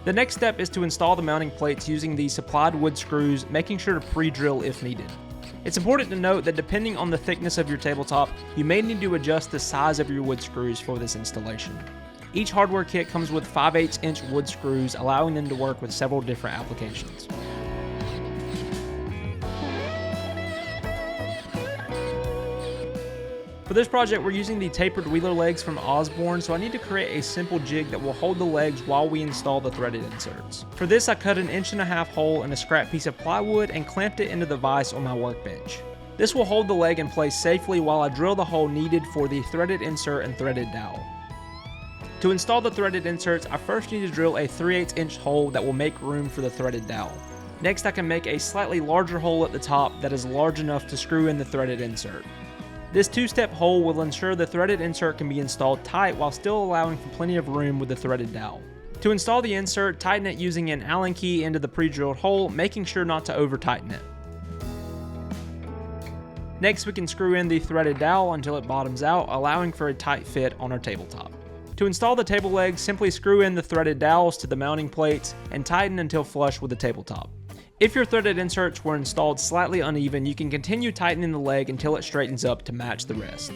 The next step is to install the mounting plates using the supplied wood screws, making sure to pre-drill if needed. It's important to note that depending on the thickness of your tabletop, you may need to adjust the size of your wood screws for this installation. Each hardware kit comes with 5/8 inch wood screws, allowing them to work with several different applications. For this project, we're using the tapered wheeler legs from Osborne, so I need to create a simple jig that will hold the legs while we install the threaded inserts. For this, I cut an 1.5 inch hole in a scrap piece of plywood and clamped it into the vise on my workbench. This will hold the leg in place safely while I drill the hole needed for the threaded insert and threaded dowel. To install the threaded inserts, I first need to drill a 3/8 inch hole that will make room for the threaded dowel. Next, I can make a slightly larger hole at the top that is large enough to screw in the threaded insert. This two-step hole will ensure the threaded insert can be installed tight while still allowing for plenty of room with the threaded dowel. To install the insert, tighten it using an Allen key into the pre-drilled hole, making sure not to over-tighten it. Next, we can screw in the threaded dowel until it bottoms out, allowing for a tight fit on our tabletop. To install the table legs, simply screw in the threaded dowels to the mounting plates and tighten until flush with the tabletop. If your threaded inserts were installed slightly uneven, you can continue tightening the leg until it straightens up to match the rest.